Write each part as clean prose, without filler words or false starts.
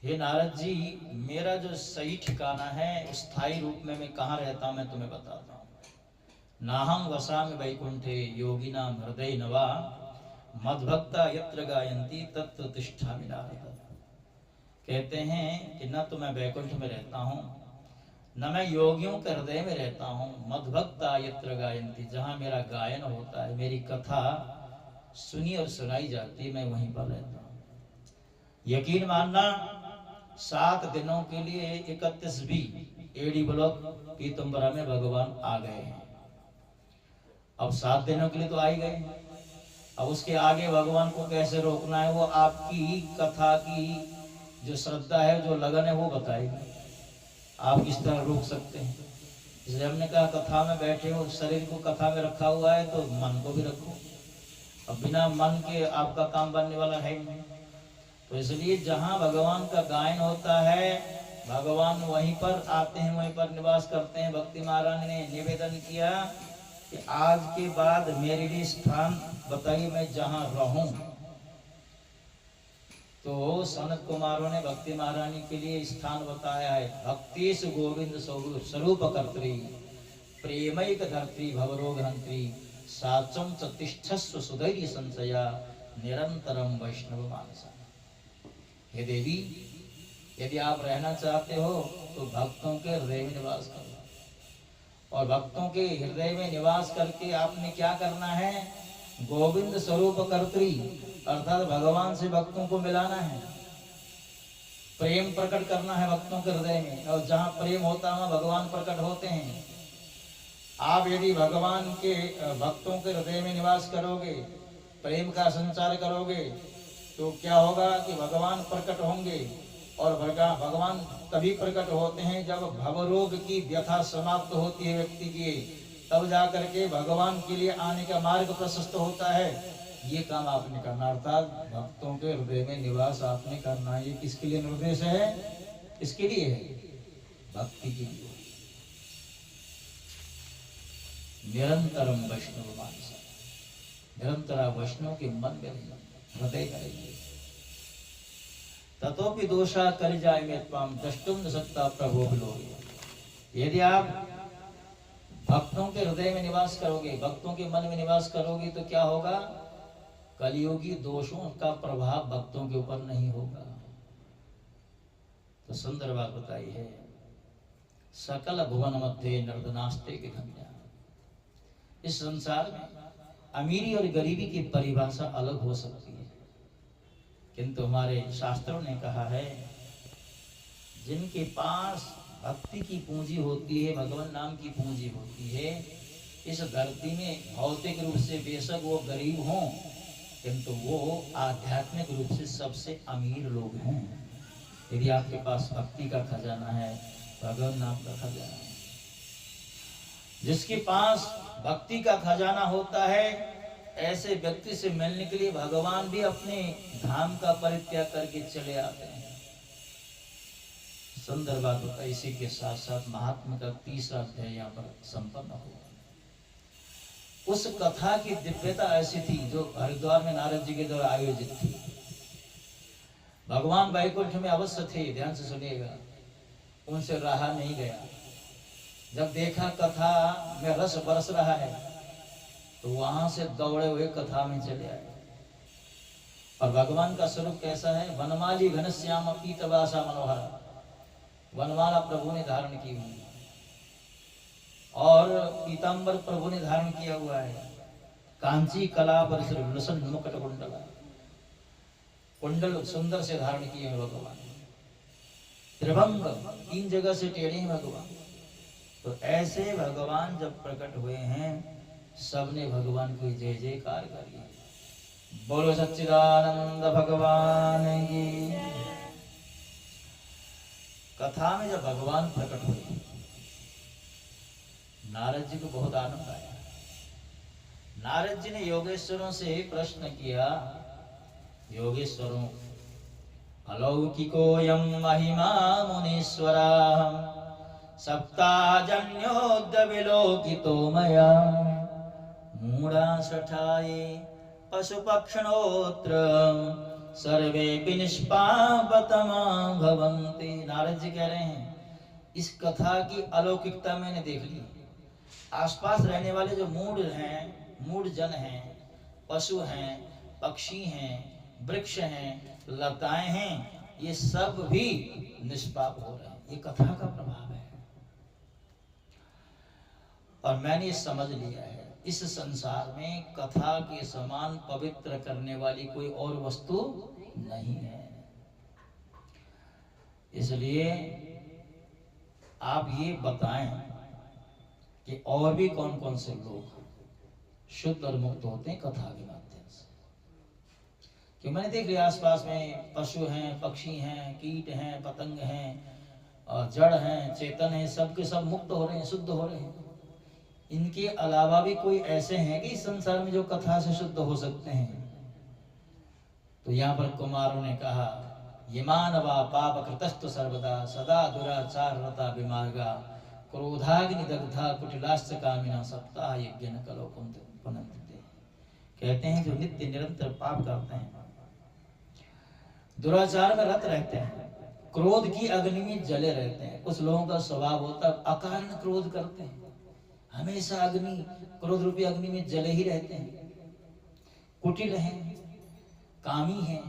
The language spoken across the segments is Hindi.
हे नारद जी, मेरा जो सही ठिकाना है, स्थायी रूप में मैं कहाँ रहता हूँ मैं तुम्हें बताता हूँ। नाहं वसामि वैकुंठे योगिनां हृदय नवा, मद्भक्ता यत्र गायन्ति तत्र तिष्ठामि नारद। कहते हैं कि न तो मैं वैकुंठ में रहता हूँ, न मैं योगियों के हृदय में रहता हूँ। मद्भक्ता यत्र गायन्ति, जहाँ मेरा गायन होता है, मेरी कथा सुनी और सुनाई जाती है, मैं वहीं पर रहता हूँ। यकीन मानना, 7 दिनों के लिए 31B एडी ब्लॉक पीतम्बरा में भगवान आ गए हैं। अब 7 दिनों के लिए तो आ ही गए, अब उसके आगे भगवान को कैसे रोकना है, वो आपकी कथा की जो श्रद्धा है, जो लगन है, वो बताएगी। आप किस तरह रोक सकते हैं। इसलिए हमने कहा कथा में बैठे हो, शरीर को कथा में रखा हुआ है तो मन को भी रखो। अब बिना मन के आपका काम बनने वाला है नहीं। तो इसलिए जहाँ भगवान का गायन होता है, भगवान वहीं पर आते हैं, वहीं पर निवास करते हैं। भक्ति महारानी ने निवेदन किया कि आज के बाद मेरे लिए स्थान बताइए, मैं जहाँ रहूं। तो सनत कुमारों ने भक्ति महारानी के लिए स्थान बताया है। भक्तिश गोविंद स्वरूप कर्त्री, प्रेमैक धर्त्री भवरोग हंत्री, साचम तिष्ठस्व सुधैर्य संशया, निरंतरम वैष्णव मानसा। हे देवी, यदि आप रहना चाहते हो तो भक्तों के हृदय में निवास करो, और भक्तों के हृदय में निवास करके आपने क्या करना है, गोविंद स्वरूप कर्त्री, अर्थात भगवान से भक्तों को मिलाना है, प्रेम प्रकट करना है भक्तों के हृदय में। और जहाँ प्रेम होता है वहाँ भगवान प्रकट होते हैं। आप यदि भगवान के भक्तों के हृदय में निवास करोगे, प्रेम का संचार करोगे, तो क्या होगा कि भगवान प्रकट होंगे। और भगवान तभी प्रकट होते हैं जब भवरोग की व्यथा समाप्त होती है व्यक्ति की, तब जाकर के भगवान के लिए आने का मार्ग प्रशस्त होता है। ये काम आपने करना, अर्थात भक्तों के हृदय में निवास आपने करना है। ये किसके लिए निर्देश है, किसके लिए है, भक्ति के लिए। निरंतरम वैष्णव मानस, निरंतर वैष्णव के मन में हृदय करेंगे। ततोपि दोषा कर जाए में त्वाम द्रष्टुम न सकता प्रभो बिलोगे। यदि आप भक्तों के हृदय में निवास करोगे, भक्तों के मन में निवास करोगे, तो क्या होगा, कलियुगी दोषों का प्रभाव भक्तों के ऊपर नहीं होगा। तो सुंदर बात बताई है, सकल भुवन मध्य नर्दनास्ते के धन्या। इस संसार में अमीरी और गरीबी की परिभाषा अलग हो सकती है, किंतु हमारे शास्त्रों ने कहा है, जिनके पास भक्ति की पूंजी होती है, भगवान नाम की पूंजी होती है, इस धरती में भौतिक रूप से बेशक वो गरीब हों, किंतु वो आध्यात्मिक रूप से सबसे अमीर लोग हैं। यदि आपके पास भक्ति का खजाना है, भगवान नाम का खजाना है, जिसके पास भक्ति का खजाना होता है, ऐसे व्यक्ति से मिलने के लिए भगवान भी अपने धाम का परित्याग करके चले आते हैं। सुंदर बात होता है। इसी के साथ साथ महात्मा का 3रा अध्याय यहाँ पर संपन्न हुआ। उस कथा की दिव्यता ऐसी थी जो हरिद्वार में नारद जी के द्वारा आयोजित थी। भगवान वैकुंठ में अवश्य थे, ध्यान से सुनिएगा, उनसे रहा नहीं गया। जब देखा कथा में रस बरस रहा है, तो वहां से दौड़े हुए कथा में चले आए। और भगवान का स्वरूप कैसा है, वनमाली घनश्याम पीतवासा मनोहर, वनमाला प्रभु ने धारण की हुई और पीतांबर प्रभु ने धारण किया हुआ है। कांची कला पर मुकुट कुंडल सुंदर से धारण किए हैं भगवान। त्रिभंग 3 जगह से टेढ़े हैं भगवान। तो ऐसे भगवान जब प्रकट हुए हैं, सबने भगवान को जय जयकार करिए। बोलो सच्चिदानंद भगवान की। कथा में जब भगवान प्रकट हुए, नारद जी को बहुत आनंद आया। नारद जी ने योगेश्वरों से प्रश्न किया, योगेश्वरों, अलौकिकोऽयं महिमा मुनीश्वरा, सप्ताजन्योऽद्य विलोकितो मया, मूढा शठाये पशुपक्षिणोऽत्र सर्वे निष्पापतमा भवन्ति। नारद जी कह रहे हैं इस कथा की अलौकिकता मैंने देख ली। आसपास रहने वाले जो मूढ़ जन हैं, पशु हैं, पक्षी हैं, वृक्ष हैं, लताएं हैं, ये सब भी निष्पाप हो रहे हैं। ये कथा का प्रभाव है। और मैंने समझ लिया है इस संसार में कथा के समान पवित्र करने वाली कोई और वस्तु नहीं है। इसलिए आप ये बताएं कि और भी कौन कौन से लोग शुद्ध और मुक्त होते हैं कथा के माध्यम से। कि मैंने देख लिया आसपास में पशु हैं, पक्षी हैं, कीट हैं, पतंग हैं, जड़ हैं, चेतन हैं, सब के सब मुक्त हो रहे हैं, शुद्ध हो रहे हैं। इनके अलावा भी कोई ऐसे हैं कि इस संसार में जो कथा से शुद्ध हो सकते हैं? तो यहाँ पर कुमारों ने कहा ये मानवा पाप कृतस्तु सर्वदा सदा दुराचार रता विमार्गा क्रोधाग्नि दग्धा कुटिलाश्च कामिना सप्ताह यज्ञ न कलो पुनन्ते। कहते हैं जो नित्य निरंतर पाप करते हैं, दुराचार में रत रहते हैं, क्रोध की अग्नि में जले रहते हैं। कुछ लोगों का स्वभाव होता है अकारण क्रोध करते हैं, हमेशा अग्नि, क्रोध रूपी अग्नि में जले ही रहते हैं, कुटिल हैं, कामी हैं।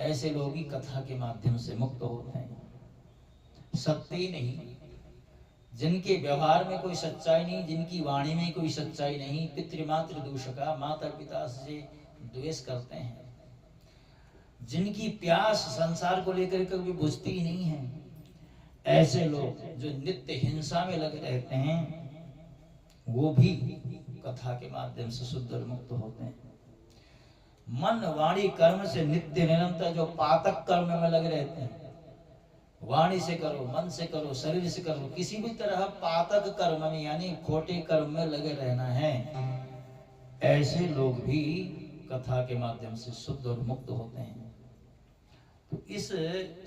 ऐसे लोग ही कथा के माध्यम से मुक्त होते हैं। सत्य ही नहीं, जिनके व्यवहार में कोई सच्चाई नहीं, जिनकी वाणी में कोई सच्चाई नहीं, पितृमातृ दूषका, माता पिता से द्वेष करते हैं, जिनकी प्यास संसार को लेकर कभी बुझती ही नहीं है, ऐसे लोग जो नित्य हिंसा में लगे रहते हैं, वो भी कथा के माध्यम से शुद्ध और मुक्त होते हैं। मन वाणी कर्म से नित्य निरंतर जो पातक कर्म में लगे रहते हैं, वाणी से करो, मन से करो, शरीर से करो, किसी भी तरह पातक कर्म में यानी खोटे कर्म में लगे रहना है, ऐसे लोग भी कथा के माध्यम से शुद्ध और मुक्त होते हैं। तो इस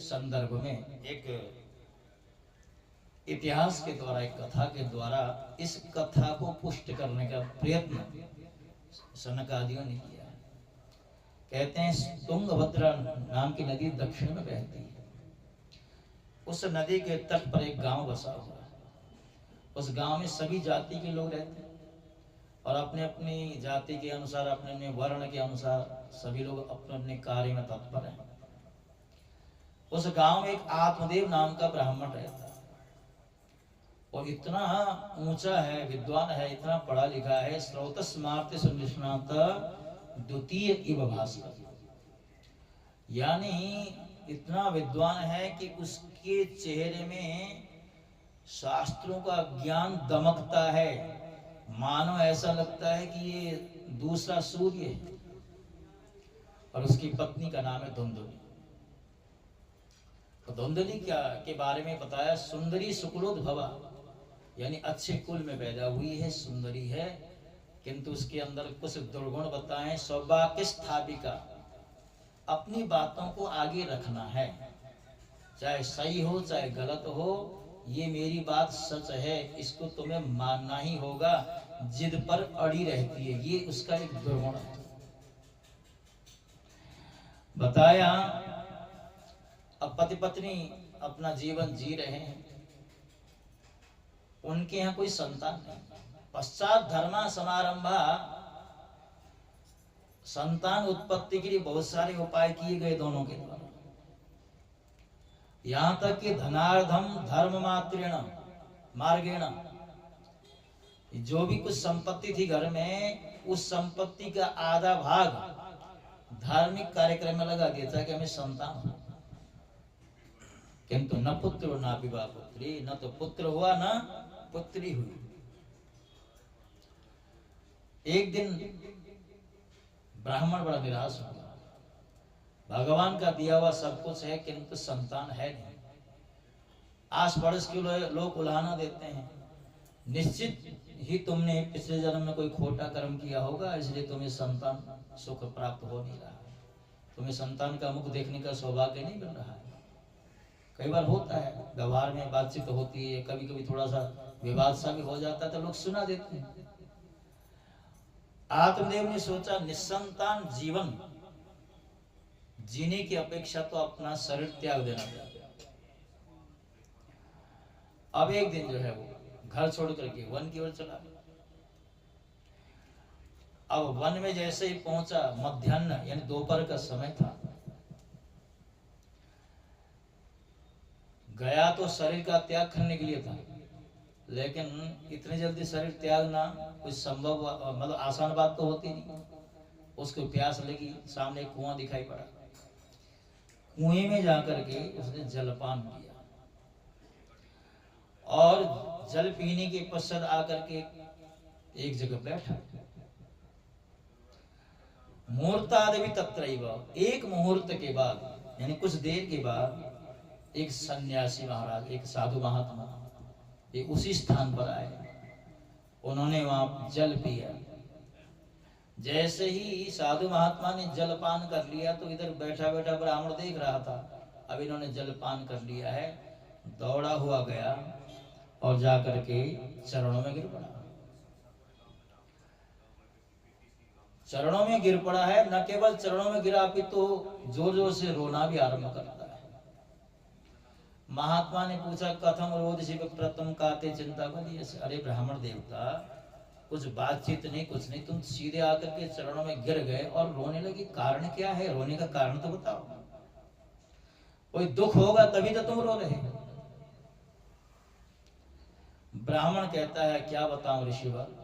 संदर्भ में एक इतिहास के द्वारा, एक कथा के द्वारा इस कथा को पुष्ट करने का प्रयत्न सनकादियों ने किया। कहते हैं तुंगभद्रा नाम की नदी दक्षिण में बहती है। उस नदी के तट पर एक गांव बसा हुआ है। उस गांव में सभी जाति के लोग रहते हैं और अपने अपनी जाति के अनुसार, अपने अपने वर्ण के अनुसार सभी लोग अपने अपने कार्य में तत्पर हैं। उस गांव में एक आत्मदेव नाम का ब्राह्मण रहता है और इतना ऊंचा है, विद्वान है, इतना पढ़ा लिखा है, स्रोतस्मार्त सुनिष्णात द्वितीय इव भास्कर, यानी इतना विद्वान है कि उसके चेहरे में शास्त्रों का ज्ञान दमकता है, मानो ऐसा लगता है कि ये दूसरा सूर्य है। और उसकी पत्नी का नाम है धुंधुली। तो धुंधुली क्या के बारे में बताया, सुंदरी शुक्लोद्भवा, यानी अच्छे कुल में पैदा हुई है, सुंदरी है, किंतु उसके अंदर कुछ दुर्गुण बताएं। सौभाग्य स्थापिका, अपनी बातों को आगे रखना है, चाहे सही हो चाहे गलत हो, ये मेरी बात सच है, इसको तुम्हें मानना ही होगा, जिद पर अड़ी रहती है, ये उसका एक दुर्गुण है। बताया अब पति पत्नी अपना जीवन जी रहे हैं, उनके यहाँ कोई संतान नहीं। पश्चात धर्मा समारंभा, संतान उत्पत्ति के लिए बहुत सारे उपाय किए गए दोनों के द्वारा, यहां तक कि धनार्धम धर्म मात्रेण मार्गेण, जो भी कुछ संपत्ति थी घर में, उस संपत्ति का आधा भाग धार्मिक कार्यक्रम में लगा दिया था कि हमें संतान हो। किंतु न पुत्र न विवाह पुत्री, न तो पुत्र हुआ न पुत्री हुई। एक दिन ब्राह्मण बड़ा निराश हुआ, भगवान का दिया हुआ सब कुछ है किंतु संतान है नहीं। आस पड़ोस के लोग उलाहना देते हैं, निश्चित ही तुमने पिछले जन्म में कोई खोटा कर्म किया होगा, इसलिए तुम्हें संतान सुख प्राप्त हो नहीं रहा है, तुम्हें संतान का मुख देखने का सौभाग्य नहीं मिल रहा है। कई बार होता है, व्यवहार में बातचीत होती है, कभी कभी थोड़ा सा विवाद सा भी हो जाता है तो लोग सुना देते हैं। आत्मदेव ने सोचा निसंतान जीवन जीने की अपेक्षा तो अपना शरीर त्याग देना चाहिए। अब एक दिन जो है वो घर छोड़ करके वन की ओर चला। अब वन में जैसे ही पहुंचा, मध्याह्न यानी दोपहर का समय था, गया तो शरीर का त्याग करने के लिए था, लेकिन इतनी जल्दी शरीर त्यागना कुछ संभव मतलब आसान बात तो होती नहीं। उसको प्यास लगी, सामने एक कुआं दिखाई पड़ा, कुएं में जाकर के उसने जलपान किया और जल पीने के पश्चात आकर के एक जगह बैठा। मुहूर्तादि तत्रैव, एक मुहूर्त के बाद यानी कुछ देर के बाद एक सन्यासी महाराज, एक साधु महात्मा ये उसी स्थान पर आए। उन्होंने वहां जल पिया। जैसे ही साधु महात्मा ने जलपान कर लिया तो इधर बैठा बैठा ब्राह्मण देख रहा था, अब इन्होंने जलपान कर लिया है, दौड़ा हुआ गया और जाकर के चरणों में गिर पड़ा। चरणों में गिर पड़ा है, न केवल चरणों में गिरा अपितु जोर जोर से रोना भी आरंभ करता है। महात्मा ने पूछा, कथम रोदसी विप्रतम काते चिंता बनी। अरे ब्राह्मण देवता, कुछ बातचीत नहीं, कुछ नहीं, तुम सीधे आकर के चरणों में गिर गए और रोने लगे, कारण क्या है? रोने का कारण तो बताओ। कोई दुख होगा तभी तो तुम रो रहे। ब्राह्मण कहता है, क्या बताऊं ऋषिवर,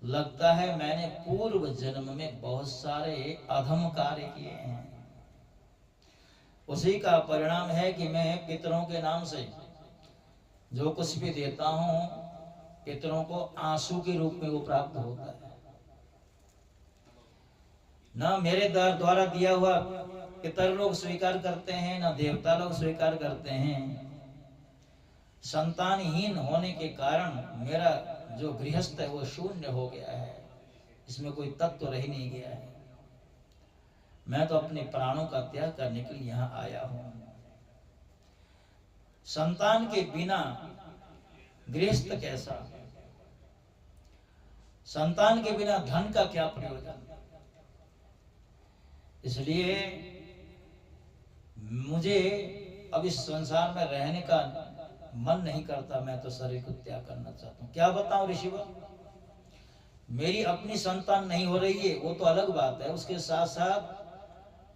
लगता है मैंने पूर्व जन्म में बहुत सारे अधम कार्य किए हैं, उसी का परिणाम है कि मैं पितरों के नाम से जो कुछ भी देता हूं, पितरों को आंसू के रूप में वो प्राप्त होता है। न मेरे द्वारा दिया हुआ पितर लोग स्वीकार करते हैं, न देवता लोग स्वीकार करते हैं। संतानहीन होने के कारण मेरा जो गृहस्थ है वो शून्य हो गया है, इसमें कोई तत्व रह नहीं गया है। मैं तो अपने प्राणों का त्याग करने के लिए यहां आया हूं। संतान के बिना गृहस्थ कैसा, संतान के बिना धन का क्या प्रयोजन। इसलिए मुझे अब इस संसार में रहने का मन नहीं करता, मैं तो शरीर को त्याग करना चाहता हूं। क्या बताऊं ऋषिवर, मेरी अपनी संतान नहीं हो रही है वो तो अलग बात है, उसके साथ साथ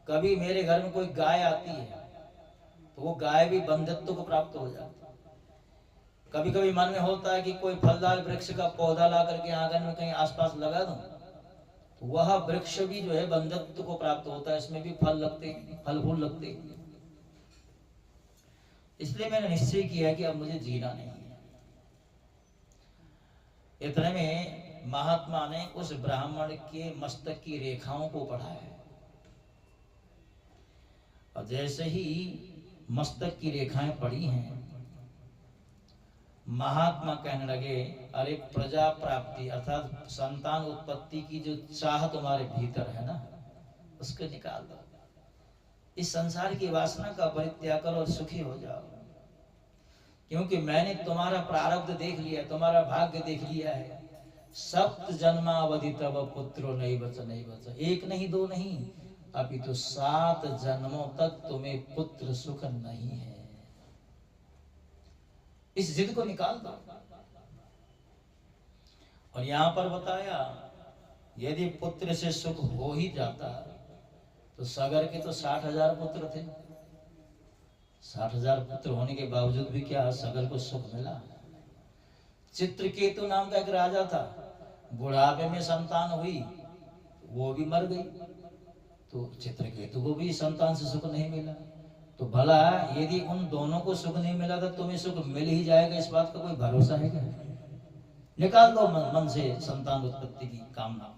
कभी मेरे घर में कोई गाय आती है तो वो गाय भी बंधुत्व को प्राप्त हो जाती है। कभी कभी मन में होता है कि कोई फलदार वृक्ष का पौधा ला करके आंगन में कहीं आसपास लगा दूं, तो वह वृक्ष भी जो है बंधुत्व को प्राप्त होता है, इसमें भी फल लगते, फल फूल लगते। इसलिए मैंने निश्चय किया कि अब मुझे जीना नहीं है। इतने में महात्मा ने उस ब्राह्मण के मस्तक की रेखाओं को पढ़ा है, और जैसे ही मस्तक की रेखाएं पड़ी हैं, महात्मा कहने लगे, अरे प्रजा प्राप्ति अर्थात संतान उत्पत्ति की जो चाह तुम्हारे भीतर है ना, उसको निकाल दो। इस संसार की वासना का परित्याग करो और सुखी हो जाओ, क्योंकि मैंने तुम्हारा प्रारब्ध देख लिया, तुम्हारा भाग्य देख लिया है। सप्त जन्मावधि तब पुत्रो नहीं बच, एक नहीं दो नहीं, अभी तो 7 जन्मों तक तुम्हें पुत्र सुख नहीं है। इस जिद को निकाल दो। और यहां पर बताया, यदि पुत्र से सुख हो ही जाता तो सगर के तो 60,000 पुत्र थे। 60,000 पुत्र होने के बावजूद भी क्या सगर को सुख मिला? चित्रकेतु नाम का एक राजा था, बुढ़ापे में संतान हुई, वो भी मर गई, तो चित्रकेतु को भी संतान से सुख नहीं मिला। तो भला यदि उन दोनों को सुख नहीं मिला तो तुम्हें सुख मिल ही जाएगा, इस बात का कोई भरोसा है क्या? निकाल दो मन से संतान उत्पत्ति की कामना।